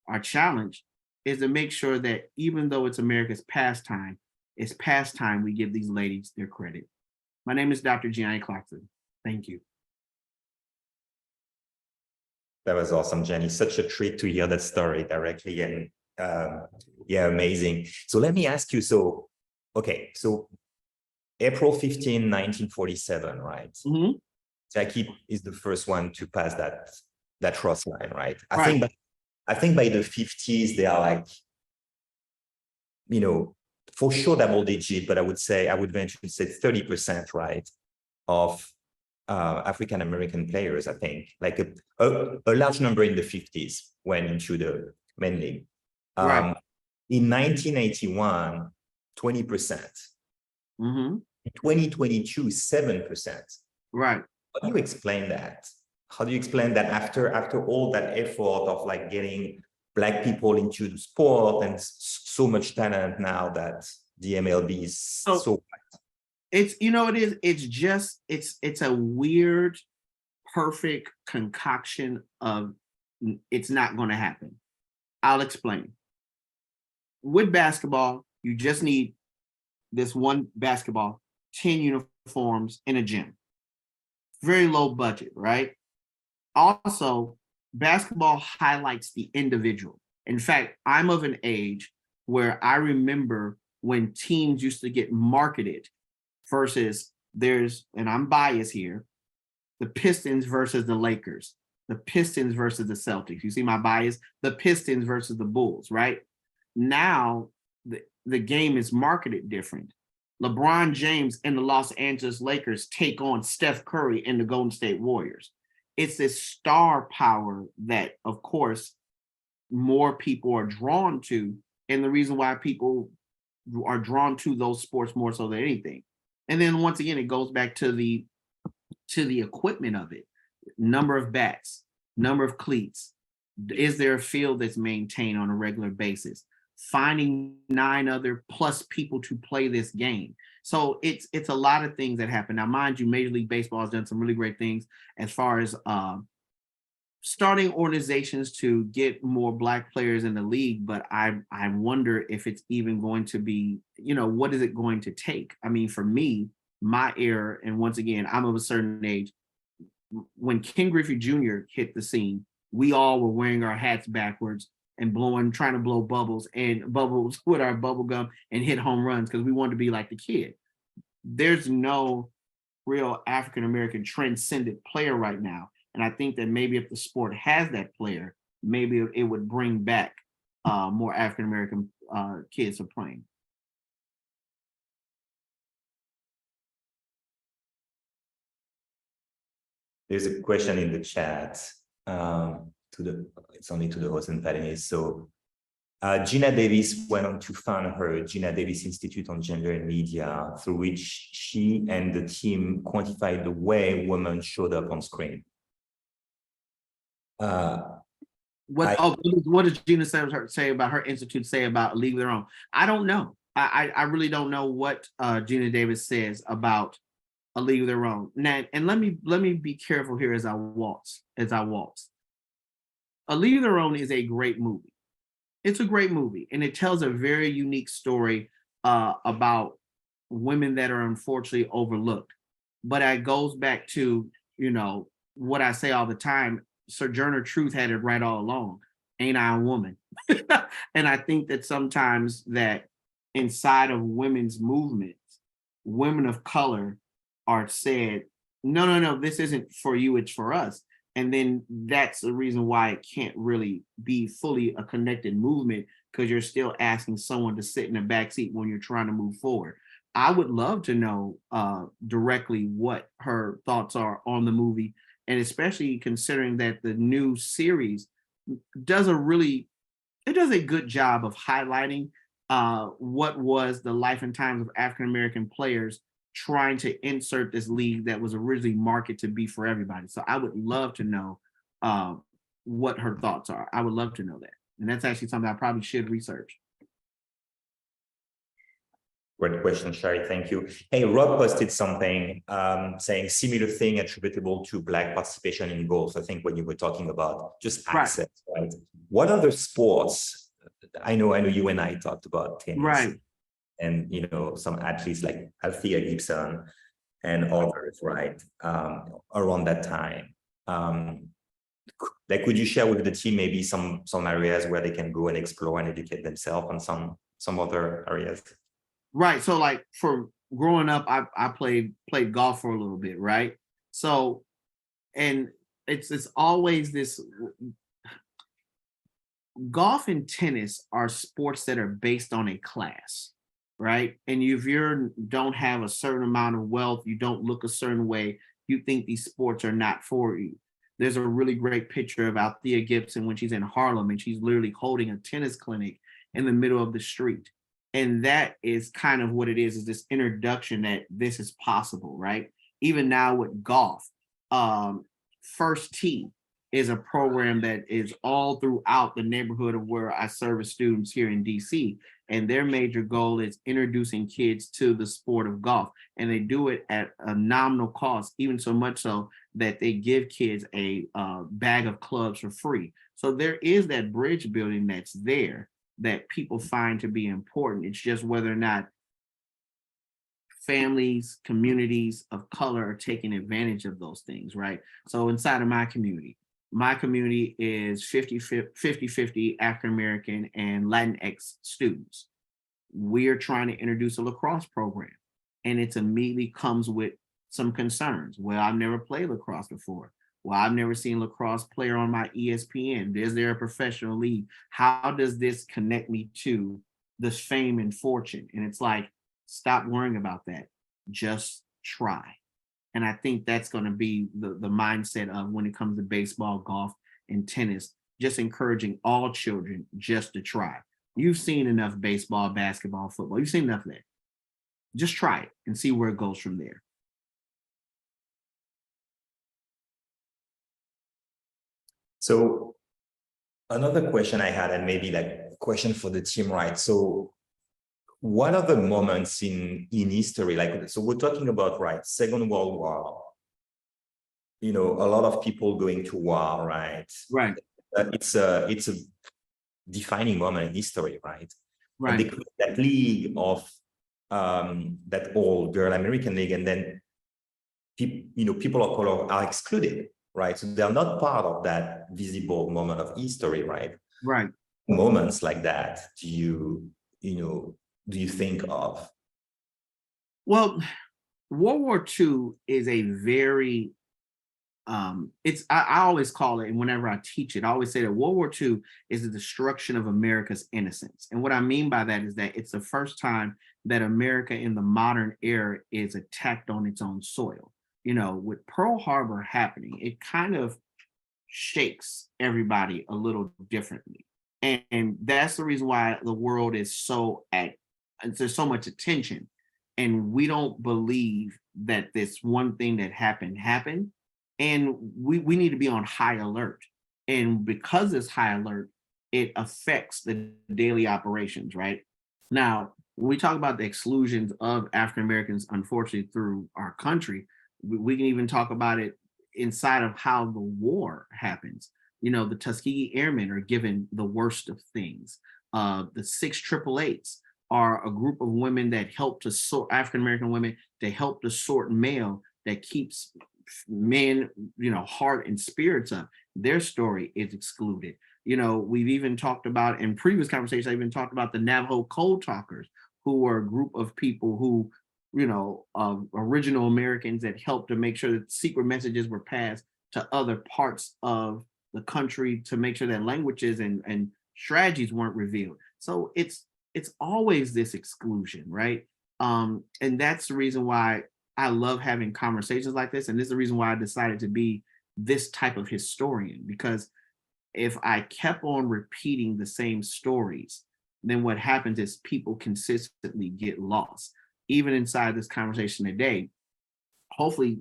Speaker 4: Our challenge is to make sure that even though it's America's pastime, it's past time we give these ladies their credit. My name is Dr. Clarkson. Thank you.
Speaker 6: That was awesome, Jenny. Such a treat to hear that story directly, and yeah, amazing. So let me ask you, so, okay, so April 15, 1947, right?
Speaker 4: Mm-hmm.
Speaker 6: Jackie is the first one to pass that cross line, right?
Speaker 4: Right.
Speaker 6: I think by the 50s, they are like, you know, for sure double digit, but I would venture to say 30%, right, of African-American players, I think, like a large number in the 50s went into the main league.
Speaker 4: Right.
Speaker 6: In 1981, 20%.
Speaker 4: Mm-hmm.
Speaker 6: In 2022, 7%.
Speaker 4: Right.
Speaker 6: How do you explain that? How do you explain that after all that effort of like getting Black people into the sport and so much talent now that the MLB is so
Speaker 4: it's, you know, it's a weird, perfect concoction of it's not going to happen. I'll explain. With basketball, you just need this one basketball, 10 uniforms in a gym. Very low budget, right? Also, basketball highlights the individual. In fact, I'm of an age where I remember when teams used to get marketed versus and I'm biased here, the Pistons versus the Lakers, the Pistons versus the Celtics. You see my bias? The Pistons versus the Bulls, right? Now, the game is marketed different. LeBron James and the Los Angeles Lakers take on Steph Curry and the Golden State Warriors. It's this star power that, of course, more people are drawn to, and the reason why people are drawn to those sports more so than anything. And then once again, it goes back to the equipment of it. Number of bats, number of cleats. Is there a field that's maintained on a regular basis? Finding 9 other plus people to play this game. So it's a lot of things that happen. Now, mind you, Major League Baseball has done some really great things as far as starting organizations to get more Black players in the league, but I wonder if it's even going to be, what is it going to take? I mean, for me, my era, and once again, I'm of a certain age, when Ken Griffey Jr. hit the scene, we all were wearing our hats backwards and trying to blow bubbles with our bubble gum and hit home runs because we wanted to be like the kid. There's no real African-American transcendent player right now. And I think that maybe if the sport has that player, maybe it would bring back more African-American kids to playing.
Speaker 6: There's a question in the chat it's only to the host and panelists. So Gina Davis went on to found her Gina Davis Institute on Gender and Media, through which she and the team quantified the way women showed up on screen.
Speaker 4: What does Gina say about her institute, say about League of Their Own? I don't know. I really don't know what Gina Davis says about A League of Their Own. Now, and let me be careful here as I waltz. A League of Their Own is a great movie. It's a great movie, and it tells a very unique story about women that are unfortunately overlooked. But it goes back to, what I say all the time. Sojourner Truth had it right all along. Ain't I a woman? And I think that sometimes that inside of women's movements, women of color are said, no, this isn't for you, it's for us. And then that's the reason why it can't really be fully a connected movement, because you're still asking someone to sit in the backseat when you're trying to move forward. I would love to know directly what her thoughts are on the movie, and especially considering that the new series does a good job of highlighting what was the life and times of African-American players trying to insert this league that was originally marketed to be for everybody. So I would love to know what her thoughts are. I would love to know that. And that's actually something I probably should research.
Speaker 6: Great question, Sherry. Thank you. Hey, Rob posted something saying similar thing attributable to Black participation in golf. I think when you were talking about just access, right? What other sports? I know you and I talked about tennis,
Speaker 4: Right.
Speaker 6: and some athletes like Althea Gibson and others, right? Around that time. Like, could you share with the team maybe some areas where they can go and explore and educate themselves on some other areas?
Speaker 4: Right. So like for growing up, I played golf for a little bit, right? So, and it's always this, golf and tennis are sports that are based on a class, right? And if you don't have a certain amount of wealth, you don't look a certain way, you think these sports are not for you. There's a really great picture of Althea Gibson when she's in Harlem and she's literally holding a tennis clinic in the middle of the street. And that is kind of what it is this introduction that this is possible, right? Even now with golf, First Tee is a program that is all throughout the neighborhood of where I service students here in DC. And their major goal is introducing kids to the sport of golf. And they do it at a nominal cost, even so much so that they give kids a bag of clubs for free. So there is that bridge building that's there that people find to be important. It's just whether or not families, communities of color are taking advantage of those things, right? So inside of my community is 50-50 African-American and Latinx students. We're trying to introduce a lacrosse program, and it immediately comes with some concerns. Well, I've never played lacrosse before. Well, I've never seen lacrosse player on my ESPN. Is there a professional league? How does this connect me to this fame and fortune? And it's like, stop worrying about that. Just try. And I think that's going to be the mindset of when it comes to baseball, golf, and tennis, just encouraging all children just to try. You've seen enough baseball, basketball, football. You've seen enough of that. Just try it and see where it goes from there.
Speaker 6: So another question I had, and maybe like question for the team, right? So what are the moments in history? Like, so we're talking about, right, Second World War, a lot of people going to war, right?
Speaker 4: Right.
Speaker 6: It's a defining moment in history, right?
Speaker 4: Right.
Speaker 6: And they create that league of that old girl American league, and then people of color are excluded, right? So they are not part of that visible moment of history, right?
Speaker 4: Right.
Speaker 6: Moments like that, do you think of?
Speaker 4: Well, World War II is a very, I always call it, and whenever I teach it, I always say that World War II is the destruction of America's innocence. And what I mean by that is that it's the first time that America in the modern era is attacked on its own soil. With Pearl Harbor happening, it kind of shakes everybody a little differently. And that's the reason why the world is there's so much attention. And we don't believe that this one thing that happened. And we need to be on high alert. And because it's high alert, it affects the daily operations, right? Now, when we talk about the exclusions of African Americans, unfortunately, through our country, we can even talk about it inside of how the war happens. The Tuskegee Airmen are given the worst of things. The 6 888s are a group of women that help to sort, African American women, they help to sort mail that keeps men, heart and spirits up. Their story is excluded. We've even talked about, in previous conversations, I even talked about the Navajo Code Talkers, who were a group of people who, original Americans that helped to make sure that secret messages were passed to other parts of the country to make sure that languages and strategies weren't revealed. So it's always this exclusion, right? And that's the reason why I love having conversations like this. And this is the reason why I decided to be this type of historian, because if I kept on repeating the same stories, then what happens is people consistently get lost. Even inside this conversation today, hopefully,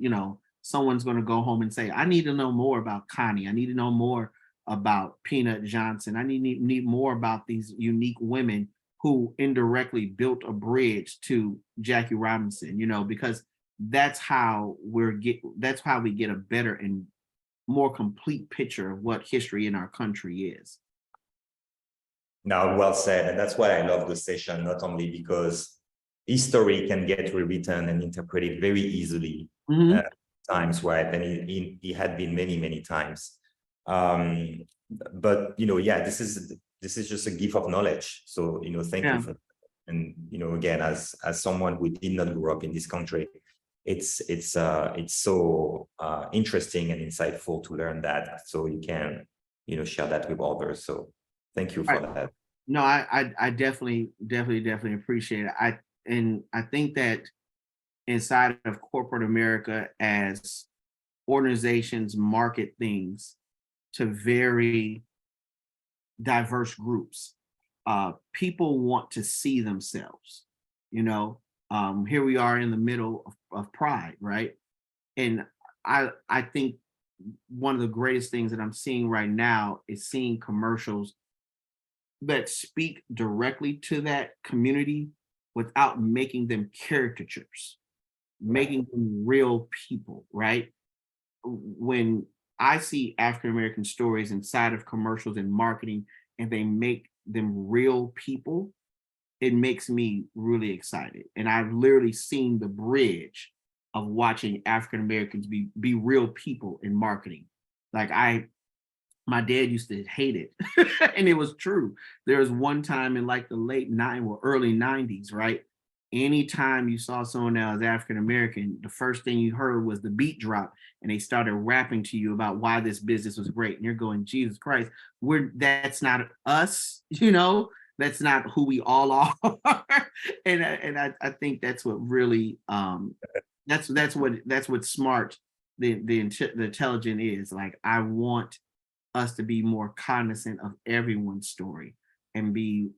Speaker 4: someone's going to go home and say, I need to know more about Connie. I need to know more about Peanut Johnson. I need more about these unique women who indirectly built a bridge to Jackie Robinson, because that's how we get a better and more complete picture of what history in our country is.
Speaker 6: Now, well said. And that's why I love the session, not only because history can get rewritten and interpreted very easily times, right? And it had been many, many times. But, yeah, this is just a gift of knowledge. So, thank you for that. And, again, as someone who did not grow up in this country, it's so interesting and insightful to learn that. So you can, share that with others. So thank you for that.
Speaker 4: No, I definitely appreciate it. I think that inside of corporate America, as organizations market things to very diverse groups, people want to see themselves. Here we are in the middle of Pride, right? And I think one of the greatest things that I'm seeing right now is seeing commercials that speak directly to that community without making them caricatures, making them real people, right? When I see African-American stories inside of commercials and marketing, and they make them real people, it makes me really excited. And I've literally seen the bridge of watching African-Americans be real people in marketing. Like my dad used to hate it. And it was true. There was one time in like the early 90s, right? Anytime you saw someone that was African-American, the first thing you heard was the beat drop, and they started rapping to you about why this business was great. And you're going, Jesus Christ, that's not us, that's not who we all are. and I think that's what really that's what smart, the intelligent is. Like, I want us to be more cognizant of everyone's story and be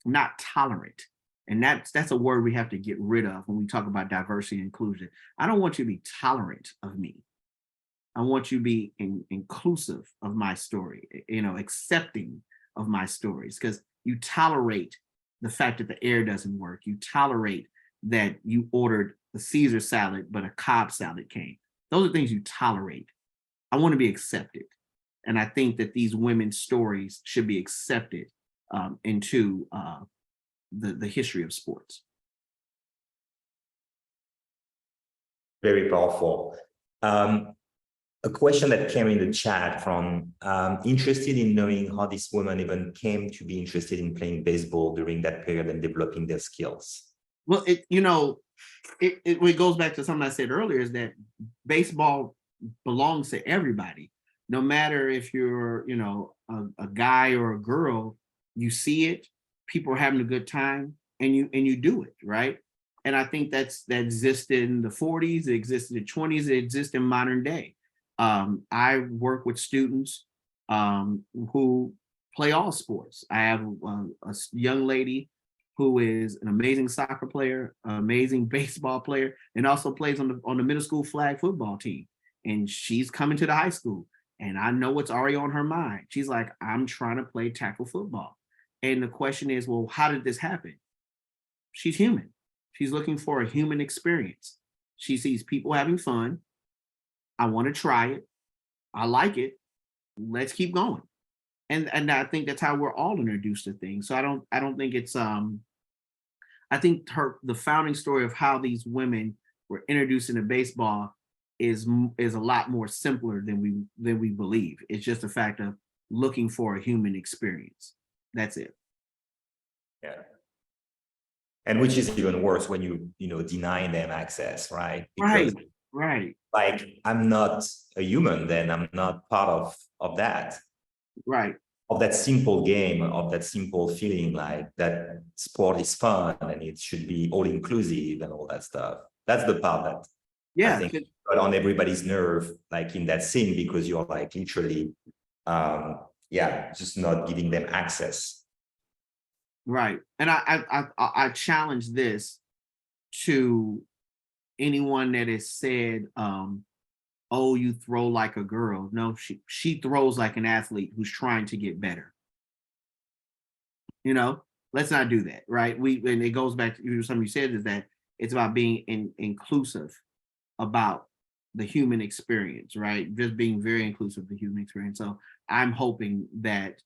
Speaker 4: not tolerant. And that's a word we have to get rid of when we talk about diversity and inclusion. I don't want you to be tolerant of me. I want you to be inclusive of my story, accepting of my stories, because you tolerate the fact that the air doesn't work. You tolerate that you ordered the Caesar salad, but a Cobb salad came. Those are things you tolerate. I want to be accepted. And I think that these women's stories should be accepted into the history of sports.
Speaker 6: Very powerful. A question that came in the chat from interested in knowing how this woman even came to be interested in playing baseball during that period and developing their skills.
Speaker 4: Well, it goes back to something I said earlier, is that baseball belongs to everybody. No matter if you're, a guy or a girl, you see it, people are having a good time, and you do it, right? And I think that existed in the 40s, it existed in the 20s, it exists in modern day. I work with students who play all sports. I have a young lady who is an amazing soccer player, an amazing baseball player, and also plays on the middle school flag football team. And she's coming to the high school, and I know what's already on her mind. She's like, I'm trying to play tackle football. And the question is, well, how did this happen? She's human. She's looking for a human experience. She sees people having fun. I want to try it. I like it. Let's keep going. And I think that's how we're all introduced to things. So I don't think it's I think the founding story of how these women were introduced into baseball is a lot more simpler than we believe. It's just a fact of looking for a human experience. That's it.
Speaker 6: Yeah. And which is even worse when you deny them access, right? Because,
Speaker 4: right.
Speaker 6: Like, I'm not a human, then I'm not part of that.
Speaker 4: Right.
Speaker 6: Of that simple game, of that simple feeling, like that sport is fun and it should be all inclusive and all that stuff. That's the part that I think got on everybody's nerve, like in that scene, because you're like literally, just not giving them access.
Speaker 4: Right. And I challenge this to anyone that has said, oh, you throw like a girl. No, she throws like an athlete who's trying to get better. You know, let's not do that, right? And it goes back to something you said, is that it's about being inclusive about the human experience, right? Just being very inclusive of the human experience. So I'm hoping that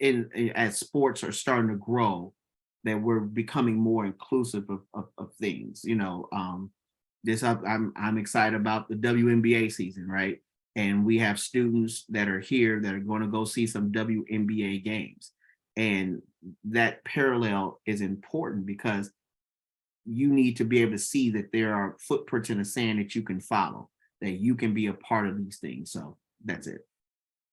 Speaker 4: as sports are starting to grow, that we're becoming more inclusive of things. You know, I'm excited about the WNBA season, right? And we have students that are here that are going to go see some WNBA games. And that parallel is important because you need to be able to see that there are footprints in the sand that you can follow, that you can be a part of these things. So that's it.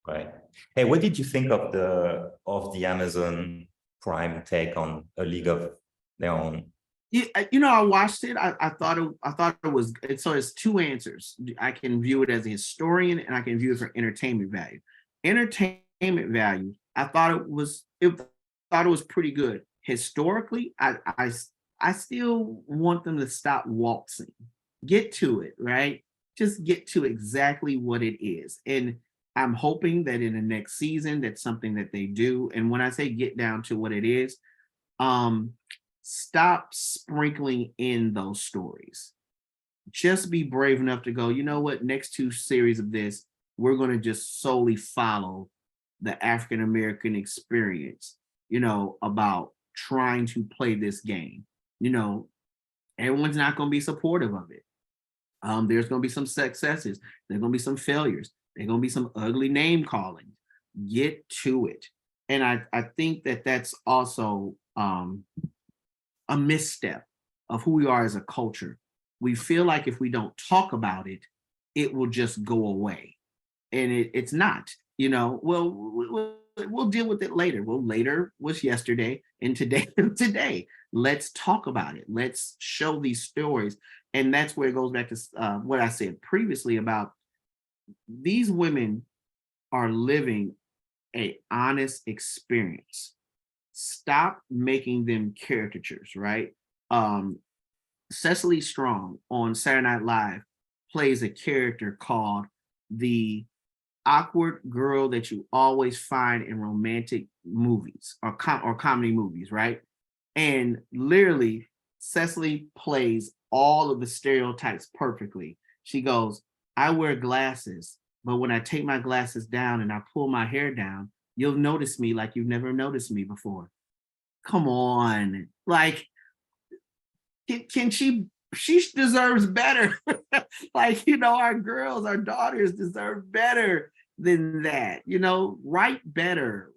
Speaker 6: Right. Hey, what did you think of the Amazon Prime take on A League of Their Own?
Speaker 4: Yeah, you know, I watched it. I thought it was, so it's two answers. I can view it as a historian and I can view it for entertainment value. Entertainment value, I thought it was pretty good. Historically, I still want them to stop waltzing. Get to it, right? Just get to exactly what it is. And I'm hoping that in the next season, that's something that they do. And when I say get down to what it is, stop sprinkling in those stories. Just be brave enough to go, you know what, next two series of this, we're going to just solely follow the African-American experience, you know, about trying to play this game. You know, everyone's not going to be supportive of it. There's going to be some successes. There's going to be some failures. There's going to be some ugly name calling. Get to it. And I think that that's also a misstep of who we are as a culture. We feel like if we don't talk about it, it will just go away. And it's not, you know, well, we'll deal with it later. Well, later was yesterday and today. Let's talk about it. Let's show these stories. And that's where it goes back to what I said previously about these women are living an honest experience. Stop making them caricatures, right? Cecily Strong on Saturday Night Live plays a character called the awkward girl that you always find in romantic movies or comedy movies, right? And literally, Cecily plays all of the stereotypes perfectly. She goes, I wear glasses, but when I take my glasses down and I pull my hair down, you'll notice me like you've never noticed me before. Come on. Like, can she deserves better. Like, you know, our girls, our daughters deserve better than that. You know, write better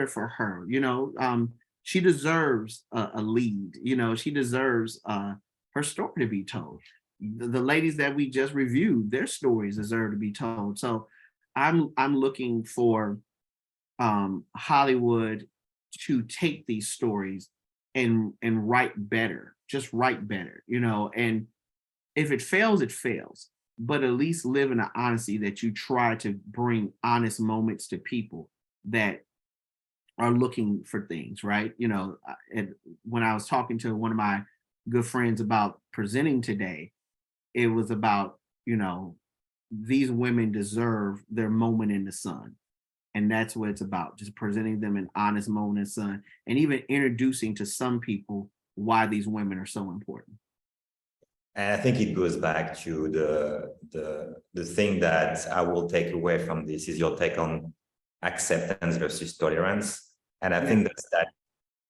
Speaker 4: for her. You know, she deserves a lead. You know, she deserves her story to be told. The ladies that we just reviewed, their stories deserve to be told. So I'm looking for Hollywood to take these stories and write better, just write better, you know. And if it fails, it fails, but at least live in the honesty that you try to bring honest moments to people that are looking for things, right? You know, and when I was talking to one of my good friends about presenting today, it was about, you know, these women deserve their moment in the sun. And that's what it's about, just presenting them an honest moment in the sun, and even introducing to some people why these women are so important.
Speaker 6: And I think it goes back to the thing that I will take away from this is your take on acceptance versus tolerance. And I think that's that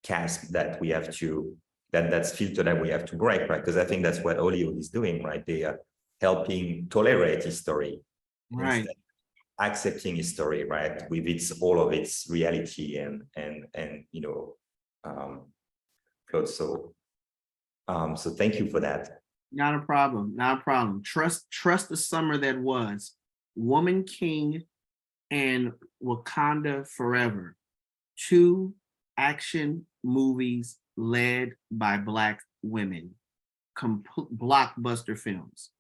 Speaker 6: cast that we have to, that's filter that we have to break, right? Because I think that's what Hollywood is doing, right? They are helping tolerate history,
Speaker 4: right?
Speaker 6: Accepting history, right, with all of its reality and you know, so thank you for that.
Speaker 4: Not a problem. Not a problem. Trust the summer that was. Woman King and Wakanda Forever. 2 action movies led by Black women. Blockbuster films.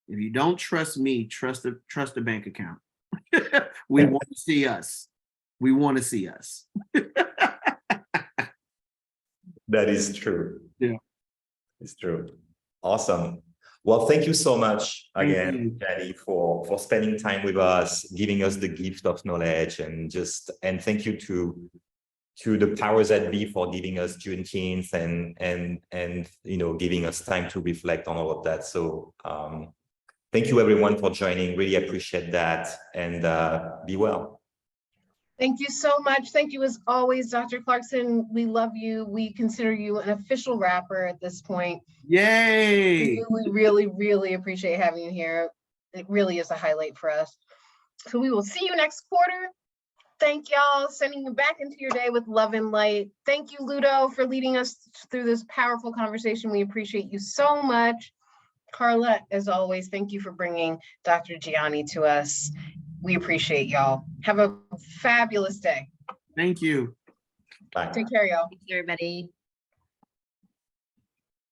Speaker 4: If you don't trust me, trust the bank account. We want to see us. We want to see us.
Speaker 6: That is true.
Speaker 4: Yeah.
Speaker 6: It's true. Awesome. Well, thank you so much
Speaker 4: Thank
Speaker 6: again,
Speaker 4: you.
Speaker 6: Jenny, for spending time with us, giving us the gift of knowledge, and thank you to the powers that be for giving us Juneteenth and giving us time to reflect on all of that. So thank you everyone for joining. Really appreciate that, and be well.
Speaker 1: Thank you so much. Thank you as always, Dr. Clarkson. We love you. We consider you an official rapper at this point.
Speaker 4: Yay!
Speaker 1: We really, really appreciate having you here. It really is a highlight for us. So we will see you next quarter. Thank y'all, sending you back into your day with love and light. Thank you, Ludo, for leading us through this powerful conversation. We appreciate you so much. Carla, as always, thank you for bringing Dr. Gianni to us. We appreciate y'all. Have a fabulous day.
Speaker 4: Thank you.
Speaker 6: Bye.
Speaker 1: Take care, y'all.
Speaker 3: Thanks, everybody.